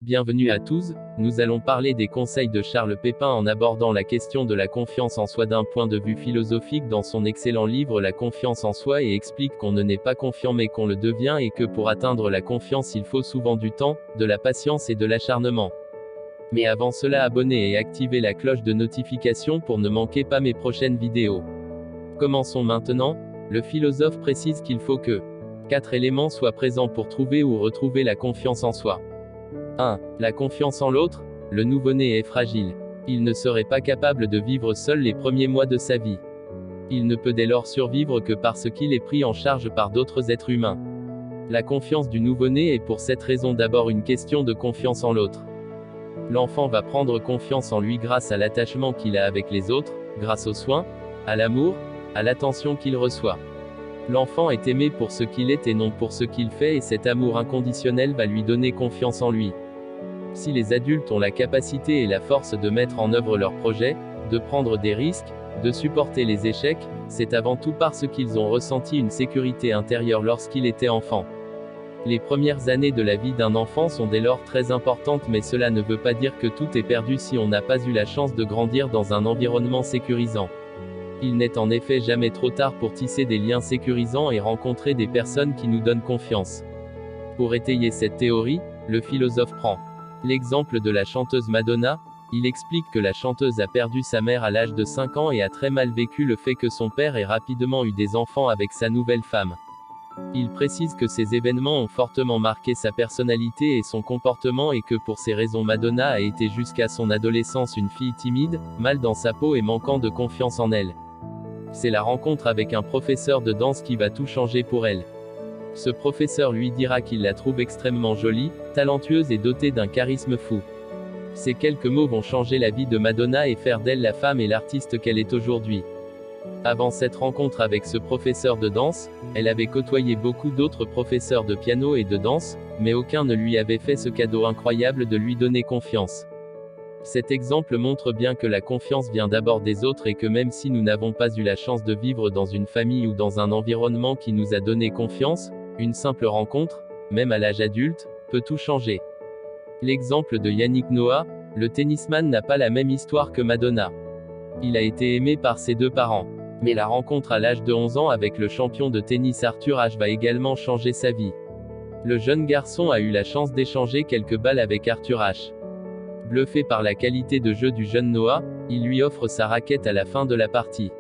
Bienvenue à tous, nous allons parler des conseils de Charles Pépin en abordant la question de la confiance en soi d'un point de vue philosophique dans son excellent livre La confiance en soi et explique qu'on ne n'est pas confiant mais qu'on le devient et que pour atteindre la confiance il faut souvent du temps, de la patience et de l'acharnement. Mais avant cela abonnez et activez la cloche de notification pour ne manquer pas mes prochaines vidéos. Commençons maintenant, le philosophe précise qu'il faut que 4 éléments soient présents pour trouver ou retrouver la confiance en soi. 1. La confiance en l'autre. Le nouveau-né est fragile. Il ne serait pas capable de vivre seul les premiers mois de sa vie. Il ne peut dès lors survivre que parce qu'il est pris en charge par d'autres êtres humains. La confiance du nouveau-né est pour cette raison d'abord une question de confiance en l'autre. L'enfant va prendre confiance en lui grâce à l'attachement qu'il a avec les autres, grâce aux soins, à l'amour, à l'attention qu'il reçoit. L'enfant est aimé pour ce qu'il est et non pour ce qu'il fait et cet amour inconditionnel va lui donner confiance en lui. Si les adultes ont la capacité et la force de mettre en œuvre leurs projets, de prendre des risques, de supporter les échecs, c'est avant tout parce qu'ils ont ressenti une sécurité intérieure lorsqu'il était enfant. Les premières années de la vie d'un enfant sont dès lors très importantes mais cela ne veut pas dire que tout est perdu si on n'a pas eu la chance de grandir dans un environnement sécurisant. Il n'est en effet jamais trop tard pour tisser des liens sécurisants et rencontrer des personnes qui nous donnent confiance. Pour étayer cette théorie, le philosophe prend l'exemple de la chanteuse Madonna. Il explique que la chanteuse a perdu sa mère à l'âge de 5 ans et a très mal vécu le fait que son père ait rapidement eu des enfants avec sa nouvelle femme. Il précise que ces événements ont fortement marqué sa personnalité et son comportement et que pour ces raisons Madonna a été jusqu'à son adolescence une fille timide, mal dans sa peau et manquant de confiance en elle. C'est la rencontre avec un professeur de danse qui va tout changer pour elle. Ce professeur lui dira qu'il la trouve extrêmement jolie, talentueuse et dotée d'un charisme fou. Ces quelques mots vont changer la vie de Madonna et faire d'elle la femme et l'artiste qu'elle est aujourd'hui. Avant cette rencontre avec ce professeur de danse, elle avait côtoyé beaucoup d'autres professeurs de piano et de danse, mais aucun ne lui avait fait ce cadeau incroyable de lui donner confiance. Cet exemple montre bien que la confiance vient d'abord des autres et que même si nous n'avons pas eu la chance de vivre dans une famille ou dans un environnement qui nous a donné confiance, une simple rencontre, même à l'âge adulte, peut tout changer. L'exemple de Yannick Noah, le tennisman n'a pas la même histoire que Madonna. Il a été aimé par ses deux parents. Mais la rencontre à l'âge de 11 ans avec le champion de tennis Arthur Ashe va également changer sa vie. Le jeune garçon a eu la chance d'échanger quelques balles avec Arthur Ashe. Bluffé par la qualité de jeu du jeune Noah, il lui offre sa raquette à la fin de la partie.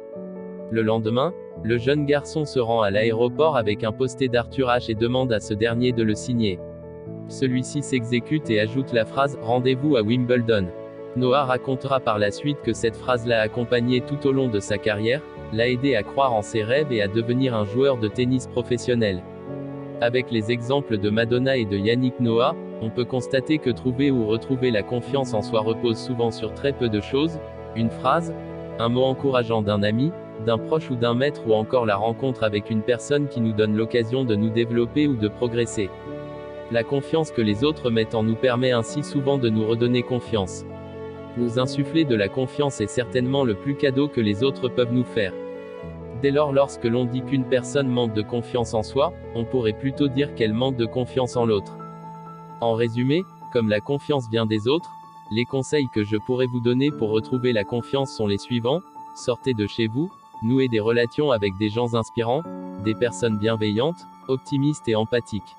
Le lendemain, le jeune garçon se rend à l'aéroport avec un posté d'Arthur Ashe et demande à ce dernier de le signer. Celui-ci s'exécute et ajoute la phrase « Rendez-vous à Wimbledon ». Noah racontera par la suite que cette phrase l'a accompagné tout au long de sa carrière, l'a aidé à croire en ses rêves et à devenir un joueur de tennis professionnel. Avec les exemples de Madonna et de Yannick Noah, on peut constater que trouver ou retrouver la confiance en soi repose souvent sur très peu de choses, une phrase, un mot encourageant d'un ami, d'un proche ou d'un maître ou encore la rencontre avec une personne qui nous donne l'occasion de nous développer ou de progresser. La confiance que les autres mettent en nous permet ainsi souvent de nous redonner confiance. Nous insuffler de la confiance est certainement le plus cadeau que les autres peuvent nous faire. Dès lors, lorsque l'on dit qu'une personne manque de confiance en soi, on pourrait plutôt dire qu'elle manque de confiance en l'autre. En résumé, comme la confiance vient des autres, les conseils que je pourrais vous donner pour retrouver la confiance sont les suivants. Sortez de chez vous, nouez des relations avec des gens inspirants, des personnes bienveillantes, optimistes et empathiques.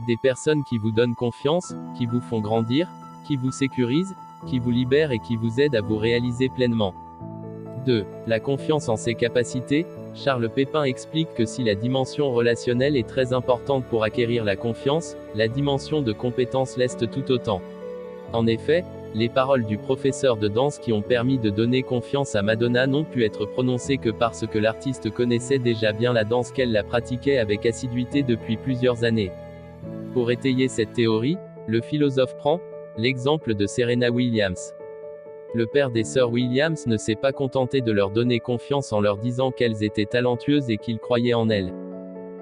Des personnes qui vous donnent confiance, qui vous font grandir, qui vous sécurisent, qui vous libèrent et qui vous aident à vous réaliser pleinement. 2. La confiance en ses capacités. Charles Pépin explique que si la dimension relationnelle est très importante pour acquérir la confiance, la dimension de compétence l'est tout autant. En effet, les paroles du professeur de danse qui ont permis de donner confiance à Madonna n'ont pu être prononcées que parce que l'artiste connaissait déjà bien la danse qu'elle la pratiquait avec assiduité depuis plusieurs années. Pour étayer cette théorie, le philosophe prend l'exemple de Serena Williams. Le père des sœurs Williams ne s'est pas contenté de leur donner confiance en leur disant qu'elles étaient talentueuses et qu'il croyait en elles.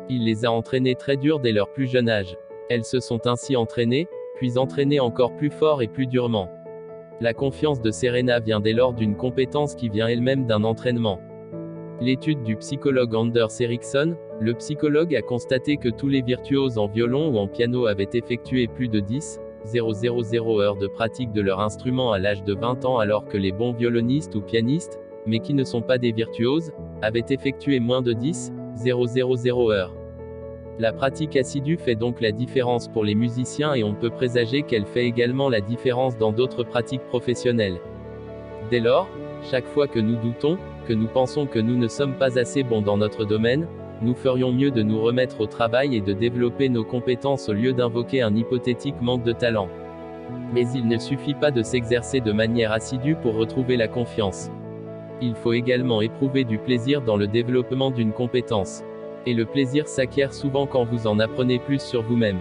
Il les a entraînées très dur dès leur plus jeune âge. Elles se sont ainsi entraînées, puis entraînées encore plus fort et plus durement. La confiance de Serena vient dès lors d'une compétence qui vient elle-même d'un entraînement. L'étude du psychologue Anders Ericsson, le psychologue a constaté que tous les virtuoses en violon ou en piano avaient effectué plus de 10, 000 heures de pratique de leur instrument à l'âge de 20 ans alors que les bons violonistes ou pianistes, mais qui ne sont pas des virtuoses, avaient effectué moins de 10,000 heures. La pratique assidue fait donc la différence pour les musiciens et on peut présager qu'elle fait également la différence dans d'autres pratiques professionnelles. Dès lors, chaque fois que nous doutons, que nous pensons que nous ne sommes pas assez bons dans notre domaine, nous ferions mieux de nous remettre au travail et de développer nos compétences au lieu d'invoquer un hypothétique manque de talent. Mais il ne suffit pas de s'exercer de manière assidue pour retrouver la confiance. Il faut également éprouver du plaisir dans le développement d'une compétence. Et le plaisir s'acquiert souvent quand vous en apprenez plus sur vous-même.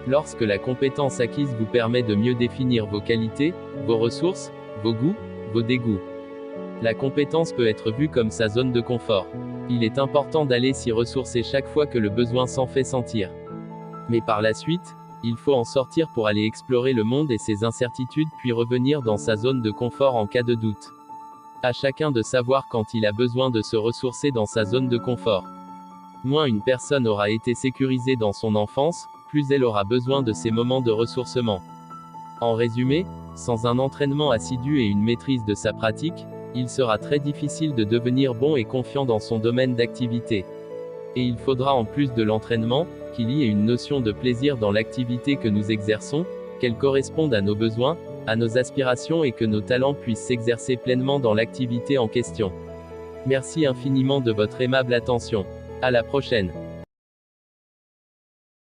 Lorsque la compétence acquise vous permet de mieux définir vos qualités, vos ressources, vos goûts, vos dégoûts. La compétence peut être vue comme sa zone de confort. Il est important d'aller s'y ressourcer chaque fois que le besoin s'en fait sentir. Mais par la suite, il faut en sortir pour aller explorer le monde et ses incertitudes puis revenir dans sa zone de confort en cas de doute. À chacun de savoir quand il a besoin de se ressourcer dans sa zone de confort. Moins une personne aura été sécurisée dans son enfance, plus elle aura besoin de ces moments de ressourcement. En résumé, sans un entraînement assidu et une maîtrise de sa pratique, il sera très difficile de devenir bon et confiant dans son domaine d'activité. Et il faudra en plus de l'entraînement, qu'il y ait une notion de plaisir dans l'activité que nous exerçons, qu'elle corresponde à nos besoins, à nos aspirations et que nos talents puissent s'exercer pleinement dans l'activité en question. Merci infiniment de votre aimable attention. À la prochaine.